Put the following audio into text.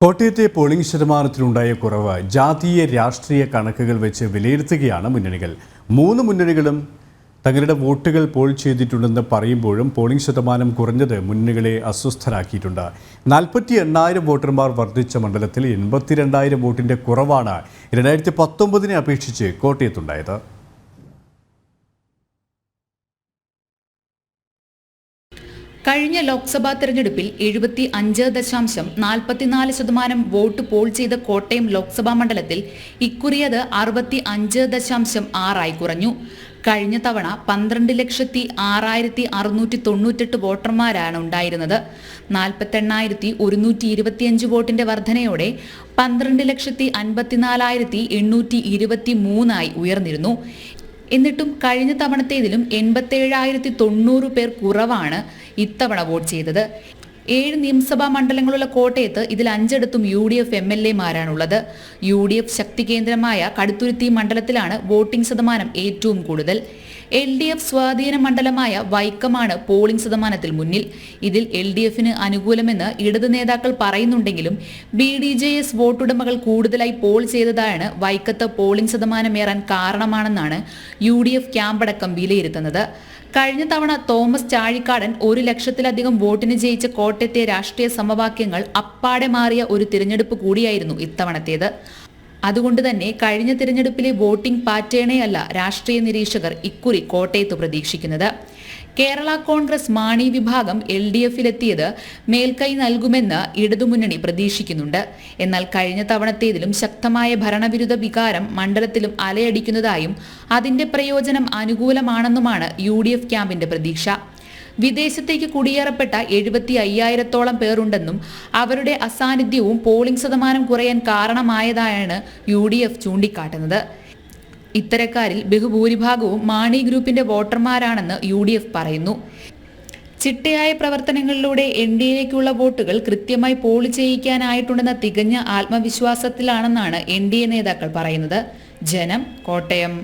കോട്ടയത്തെ പോളിംഗ് ശതമാനത്തിലുണ്ടായ കുറവ് ജാതീയ രാഷ്ട്രീയ കണക്കുകൾ വെച്ച് വിലയിരുത്തുകയാണ് മുന്നണികൾ. മൂന്ന് മുന്നണികളും തങ്ങളുടെ വോട്ടുകൾ പോൾ ചെയ്തിട്ടുണ്ടെന്ന് പറയുമ്പോഴും പോളിംഗ് ശതമാനം കുറഞ്ഞത് മുന്നണികളെ അസ്വസ്ഥരാക്കിയിട്ടുണ്ട്. 48,000 വോട്ടർമാർ വർദ്ധിച്ച മണ്ഡലത്തിൽ 82,000 വോട്ടിന്റെ കുറവാണ് 2019 അപേക്ഷിച്ച് കോട്ടയത്തുണ്ടായത്. കഴിഞ്ഞ ലോക്സഭാ തെരഞ്ഞെടുപ്പിൽ 75.44% വോട്ട് പോൾ ചെയ്ത കോട്ടയം ലോക്സഭാ മണ്ഡലത്തിൽ ഇക്കുറിയത് 65.6 കുറഞ്ഞു. കഴിഞ്ഞ തവണ 12,06,698 വോട്ടർമാരാണ് ഉണ്ടായിരുന്നത്. 48,125 വോട്ടിന്റെ വർധനയോടെ 12,54,823 ഉയർന്നിരുന്നു. എന്നിട്ടും കഴിഞ്ഞ തവണത്തേതിലും 87,090 പേർ കുറവാണ് ഇത്തവണ വോട്ട് ചെയ്തത്. 7 നിയമസഭാ മണ്ഡലങ്ങളുള്ള കോട്ടയത്ത് ഇതിൽ 5 UDF MLA-മാരാണുള്ളത്. UDF ശക്തി കേന്ദ്രമായ കടുത്തുരുത്തി മണ്ഡലത്തിലാണ് വോട്ടിംഗ് ശതമാനം ഏറ്റവും കൂടുതൽ. LDF സ്വാധീന മണ്ഡലമായ വൈക്കമാണ് പോളിംഗ് ശതമാനത്തിൽ മുന്നിൽ. ഇതിൽ LDF-ന് അനുകൂലമെന്ന് ഇടത് നേതാക്കൾ പറയുന്നുണ്ടെങ്കിലും BDJS വോട്ടുടമകൾ കൂടുതലായി പോൾ ചെയ്തതാണ് വൈക്കത്ത് പോളിംഗ് ശതമാനമേറാൻ കാരണമാണെന്നാണ് UDF ക്യാമ്പടക്കം വിലയിരുത്തുന്നത്. കഴിഞ്ഞ തവണ തോമസ് ചാഴിക്കാടൻ 1,00,000-ലധികം വോട്ടിന് ജയിച്ച കോട്ടയത്തെ രാഷ്ട്രീയ സമവാക്യങ്ങൾ അപ്പാടെ മാറിയ ഒരു തിരഞ്ഞെടുപ്പ് കൂടിയായിരുന്നു ഇത്തവണത്തേത്. അതുകൊണ്ട് തന്നെ കഴിഞ്ഞ തിരഞ്ഞെടുപ്പിലെ വോട്ടിംഗ് പാറ്റേണേയല്ല രാഷ്ട്രീയ നിരീക്ഷകർ ഇക്കുറി കോട്ടയത്ത് പ്രതീക്ഷിക്കുന്നത്. കേരള കോൺഗ്രസ് മാണി വിഭാഗം LDF-ലെത്തിയത് മേൽക്കൈ നൽകുമെന്ന് ഇടതുമുന്നണി പ്രതീക്ഷിക്കുന്നുണ്ട്. എന്നാൽ കഴിഞ്ഞ തവണത്തേതിലും ശക്തമായ ഭരണവിരുദ്ധ വികാരം മണ്ഡലത്തിലും അലയടിക്കുന്നതായും അതിന്റെ പ്രയോജനം അനുകൂലമാണെന്നുമാണ് UDF ക്യാമ്പിന്റെ പ്രതീക്ഷ. വിദേശത്തേക്ക് കുടിയേറപ്പെട്ട 75,000-ഓളം പേരുണ്ടെന്നും അവരുടെ അസാന്നിധ്യവും പോളിംഗ് ശതമാനം കുറയാൻ കാരണമായതായാണ് UDF ചൂണ്ടിക്കാട്ടുന്നത്. ഇത്തരക്കാരിൽ ബഹുഭൂരിഭാഗവും മാണി ഗ്രൂപ്പിന്റെ വോട്ടർമാരാണെന്ന് UDF പറയുന്നു. ചിട്ടയായ പ്രവർത്തനങ്ങളിലൂടെ NDA-യിലേക്കുള്ള വോട്ടുകൾ കൃത്യമായി പോൾ ചെയ്യിക്കാനായിട്ടുണ്ടെന്ന തികഞ്ഞ ആത്മവിശ്വാസത്തിലാണെന്നാണ് NDA നേതാക്കൾ പറയുന്നത്. ജനം, കോട്ടയം.